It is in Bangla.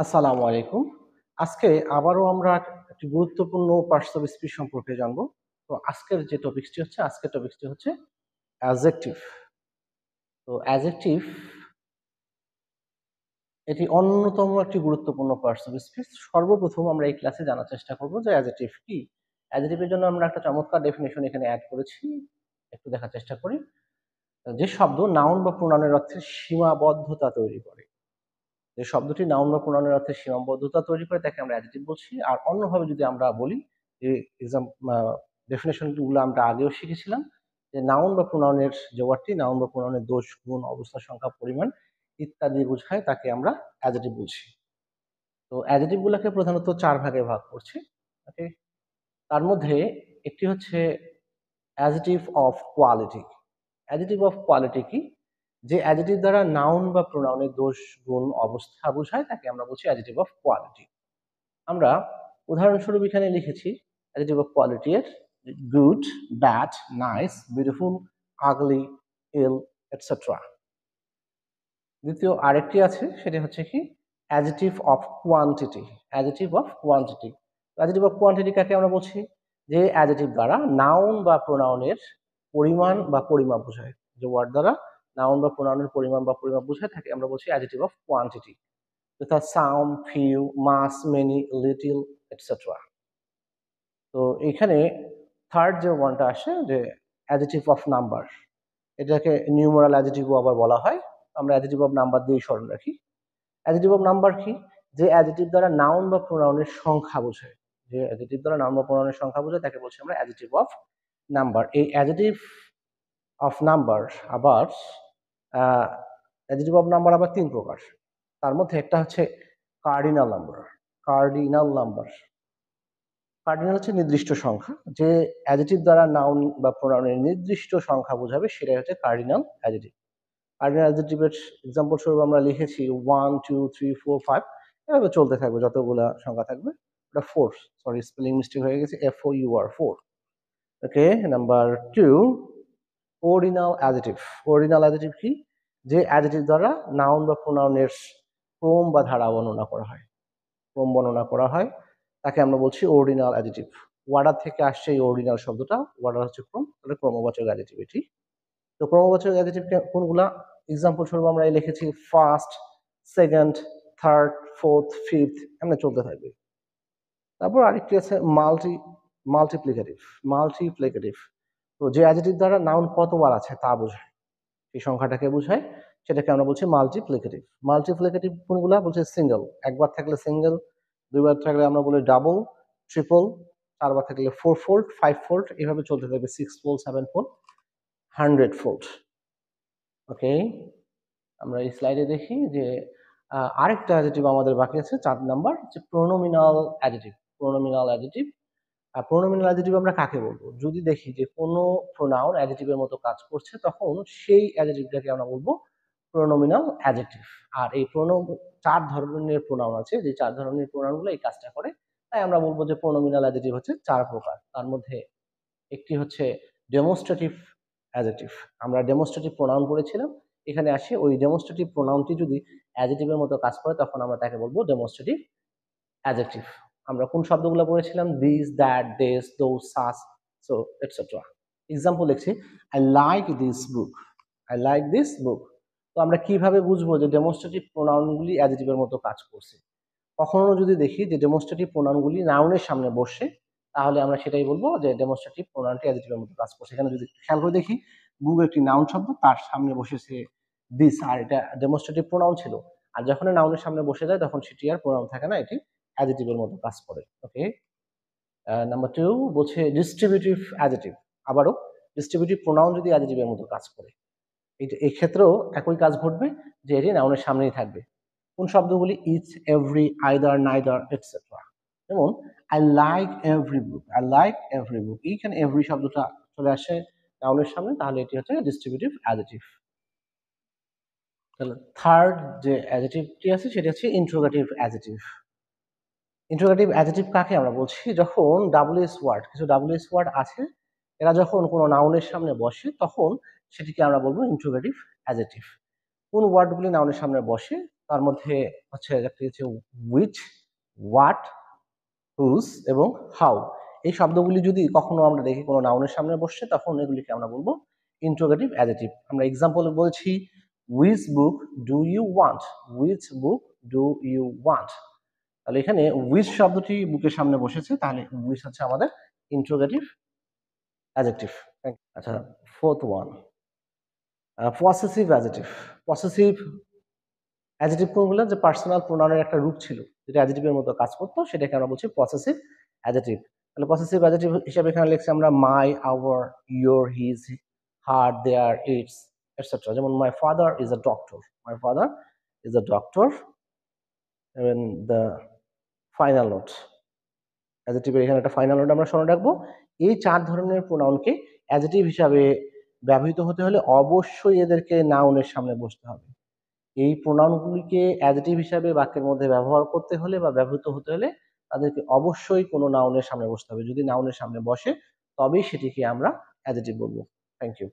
আসসালামু আলাইকুম। আজকে আবারও আমরা একটি গুরুত্বপূর্ণ পার্টস অফ স্পিচ সম্পর্কে জানবো। তো আজকের টপিকসটি হচ্ছে অ্যাডজেক্টিভ। তো অ্যাডজেক্টিভ এটি অন্যতম একটি গুরুত্বপূর্ণ পার্টস অফ স্পিচ। সর্বপ্রথম আমরা এই ক্লাসে জানার চেষ্টা করব যে অ্যাডজেক্টিভ কি? অ্যাডজেক্টিভের জন্য আমরা একটা চমৎকার ডেফিনিশন এখানে এড করেছি। একটু দেখার চেষ্টা করি। যে শব্দ নাউন বা প্রোনাউনের অর্থে সীমাবদ্ধতা তৈরি করে। যে শব্দটি নাউন বা প্রোনাউনের অর্থে সীমাবদ্ধতা তৈরি করে তাকে আমরা অ্যাডজেক্টিভ বলছি। আর অন্যভাবে যদি আমরা বলি যে ডেফিনেশন গুলো আমরা আগেও শিখেছিলাম যে নাউন বা প্রোনাউনের যে ওয়ার্ডটি নাউন বা প্রোনাউনের দোষ, গুণ, অবস্থা, সংখ্যা, পরিমাণ ইত্যাদি বোঝায় তাকে আমরা অ্যাডজেক্টিভ বলছি। তো অ্যাডজেক্টিভ গুলোকে প্রধানত 4 ভাগে ভাগ করছি। ওকে, তার মধ্যে একটি হচ্ছে adjective of quality. Adjective of quality কি? যে অ্যাডজেক্টিভ দ্বারা নাউন বা প্রোনাউনের দোষ, গুণ, অবস্থা বোঝায় তাকে আমরা বলছি অ্যাডজেক্টিভ অফ কোয়ালিটি। আমরা উদাহরণস্বরূপ এখানে লিখেছি অ্যাডজেক্টিভ অফ কোয়ালিটি এর গুড, ব্যাড, নাইস, বিউটিফুল, আগলি, ইল, এটসেট্রা। দ্বিতীয় আরেকটি আছে, সেটি হচ্ছে কি adjective of quantity. Adjective of quantity, adjective of quantity কাকে আমরা বলছি? যে অ্যাডজেক্টিভ দ্বারা নাউন বা প্রোনাউনের পরিমাণ বা পরিমাপ বোঝায়। যে ওয়ার্ড দ্বারা নাউন বা প্রোনাউনের পরিমাণ বা পরিমাপ বোঝায় থাকে আমরা বলছি অ্যাডজেক্টিভ অফ কোয়ান্টিটি। যথা সাম, ফিউ, মাস, মেনি, লিটল, এটসেট্রা। তো এখানে থার্ড যে ওয়ানটা আসে যে অ্যাডজেক্টিভ অফ নাম্বার, এটাকে নিউমারাল অ্যাডজেক্টিভও আবার বলা হয়। আমরা অ্যাডজেক্টিভ অফ নাম্বার দিয়েই স্মরণ রাখি। অ্যাডজেক্টিভ অফ নাম্বার কি? যে অ্যাডজেক্টিভ দ্বারা নাউন বা প্রোনাউনের সংখ্যা বোঝায়। যে অ্যাডজেক্টিভ দ্বারা নাউন বা প্রোনাউনের সংখ্যা বোঝায় তাকে বলছি আমরা অ্যাডজেক্টিভ অফ নাম্বার। এই অ্যাডজেক্টিভ অফ নাম্বার আবার অ্যাডজেক্টিভ অফ নাম্বার আবার 3 প্রকার। তার মধ্যে একটা হচ্ছে cardinal number. Cardinal number, cardinal হচ্ছে নির্দিষ্ট সংখ্যা। যে অ্যাডজেক্টিভ দ্বারা নাউন বা প্রোনাউনের নির্দিষ্ট সংখ্যা বোঝাবে সেটাই হচ্ছে কার্ডিনাল অ্যাডজেক্টিভ। কার্ডিনাল অ্যাডজেক্টিভের এক্সাম্পল স্বরূপ আমরা লিখেছি 1 2 3 4 5, এভাবে চলতে থাকবে যতগুলা সংখ্যা থাকবে। এটা 4, সরি স্পেলিং মিস্টেক হয়ে গেছে, FOUR 4। Okay, number 2 ordinal adjective. Ordinal adjective কি? যে অ্যাডজেক্টিভ দ্বারা নাউন বা প্রোনাউনের ক্রম বা ধারা বর্ণনা করা হয়। ক্রম বর্ণনা করা হয় তাকে আমরা বলছি অর্ডিনাল অ্যাডজেক্টিভ। ওয়ার্ডার থেকে আসছে এই অর্ডিনাল শব্দটা। ওয়ার্ডার হচ্ছে ক্রম, তাহলে ক্রমবাচক অ্যাডজেক্টিভ এটি। তো ক্রমবাচক অ্যাডজেক্টিভ কোনগুলা? এক্সাম্পল স্বরূপ আমরা লিখেছি first, second, third, fourth, fifth, এমনি চলতে থাকবে। তারপর আরেকটি আছে মাল্টিপ্লিকেটিভ। মাল্টিপ্লিকেটিভ, তো যে অ্যাডজেক্টিভ দ্বারা নাউন কতবার আছে তা বোঝায়, এই সংখ্যাটাকে বোঝায়, সেটাকে আমরা বলছি মাল্টিপ্লিকেটিভ। মাল্টিপ্লিকেটিভ কোনগুলা? বলছে সিঙ্গেল, একবার থাকলে সিঙ্গেল, দুইবার থাকলে আমরা বলি ডাবল, ট্রিপল, চারবার থাকলে 4 ফোল্ড, 5 ফোল্ড, এভাবে চলতে থাকবে 6 ফোল্ড, 7 ফোল্ড, 100 ফোল্ড। ওকে, আমরা এই স্লাইডে দেখি যে আরেকটা অ্যাডজেক্টিভ আমাদের বাকি আছে, 4 নাম্বার হচ্ছে pronominal adjective. Pronominal adjective, pronominal adjective আমরা কাকে বলবো? যদি দেখি যে কোনো প্রোনাউন অ্যাডজেক্টিভের মতো কাজ করছে তখন সেই অ্যাডজেক্টিভটাকে আমরা বলবো প্রোনোমিনাল অ্যাডজেক্টিভ। আর এই 4 ধরনের প্রোনাউন আছে, যে 4 ধরনের প্রোনাউনগুলো এই কাজটা করে, তাই আমরা বলবো যে প্রোনোমিনাল অ্যাডজেক্টিভ হচ্ছে 4 প্রকার। তার মধ্যে একটি হচ্ছে ডেমনস্ট্রেটিভ অ্যাডজেক্টিভ। আমরা ডেমনস্ট্রেটিভ প্রোনাউন পড়েছিলাম, এখানে আসে ওই ডেমনস্ট্রেটিভ প্রোনাউনটি যদি অ্যাডজেক্টিভের মতো কাজ করে তখন আমরা তাকে বলবো ডেমনস্ট্রেটিভ অ্যাডজেক্টিভ। আমরা কোন শব্দগুলো পড়েছিলাম? দিস, দ্যাট, দেস, দোজ, সাস, সো এটসেট্রা। এক্সাম্পল লিখছি, I like this book. I like this book. তো আমরা কিভাবে বুঝবো যে ডেমনস্ট্রেটিভ প্রোনাউনগুলি অ্যাডজেক্টিভের মতো কাজ করছে? কখনো যদি দেখি যে ডেমনস্ট্রেটিভ প্রোনাউনগুলি নাউনের সামনে বসে, তাহলে আমরা সেটাই বলবো যে ডেমনস্ট্রেটিভ প্রোনাউনটি অ্যাডজেক্টিভের মতো কাজ করছে। এখানে যদি খেয়াল করে দেখি, বুক একটি নাউন শব্দ, তার সামনে বসেছে দিস, আর এটা ডেমনস্ট্রেটিভ প্রোনাউন ছিল। আর যখন নাউনের সামনে বসে যায় তখন সেটি আর প্রোনাউন থাকে না, এটি অ্যাডজেক্টিভের মতো কাজ করে। ওকে, নাম্বার 2 বলছে ডিস্ট্রিবিউটিভ অ্যাডজেক্টিভ। আবারও ডিস্ট্রিবিউটিভ প্রোনাউন যদি অ্যাডজেক্টিভের মতো কাজ করে, এই ক্ষেত্রেও একই কাজ ঘটবে, যে এটি নাউনের সামনেই থাকবে। কোন শব্দগুলি? Each, every, either, neither, etcetera. যেমন I like every book. I like every book, এইখানে এভরি শব্দটা চলে আসে নাউনের সামনে, তাহলে এটি হচ্ছে ডিস্ট্রিবিউটিভ অ্যাডজেক্টিভ। তাহলে থার্ড যে অ্যাডজেক্টিভটি আছে সেটি হচ্ছে ইন্ট্রোগেটিভ অ্যাডজেক্টিভ। ইন্ট্রোগেটিভ অ্যাডজেক্টিভ কাকে আমরা বলছি? যখন ডাব্লিউএস ওয়ার্ড, কিছু ডাব্লিউএস ওয়ার্ড আছে, এরা যখন কোনো নাউনের সামনে বসে তখন সেটিকে আমরা বলবো ইন্ট্রোগেটিভ অ্যাডজেক্টিভ। কোন ওয়ার্ডগুলি নাউনের সামনে বসে তার মধ্যে হচ্ছে একটি হচ্ছে which, what, whose এবং how। এই শব্দগুলি যদি কখনো আমরা দেখি কোনো নাউনের সামনে বসছে, তখন এগুলিকে আমরা বলবো ইন্টারোগেটিভ অ্যাডজেক্টিভ। আমরা এক্সাম্পল বলছি which book do you want, which book do you want। তাহলে এখানে which শব্দটি বুকের সামনে বসেছে, তাহলে which হচ্ছে আমাদের ইন্টারোগেটিভ অ্যাডজেক্টিভ। আচ্ছা, fourth one, possessive adjective. Possessive adjective কোনগুলো? যে পার্সোনাল প্রোনাউনের একটা রূপ ছিল যেটা অ্যাডজেক্টিভের মতো কাজ করতো, সেটাকে আমরা বলছি পসেসিভ অ্যাডজেক্টিভ। তাহলে পসেসিভ অ্যাডজেক্টিভ হিসেবে এখানে লিখছি আমরা my, our, your, his, her, their, its, etcetera. যেমন my father is a doctor, my father is a doctor, এবং দ্য ফাইনাল নোট, অ্যাডজেক্টিভের এখানে একটা ফাইনাল নোট আমরা স্মরণ রাখবো। এই 4 ধরনের প্রোনাউনকে অ্যাডজেক্টিভ হিসাবে ব্যবহৃত হতে হলে অবশ্যই এদেরকে নাউনের সামনে বসতে হবে। এই প্রোনাউনগুলিকে অ্যাডজেক্টিভ হিসাবে বাক্যের মধ্যে ব্যবহার করতে হলে বা ব্যবহৃত হতে হলে তাদেরকে অবশ্যই কোনো নাউনের সামনে বসতে হবে। যদি নাউনের সামনে বসে তবেই সেটিকে আমরা অ্যাডজেক্টিভ বলবো। Thank you.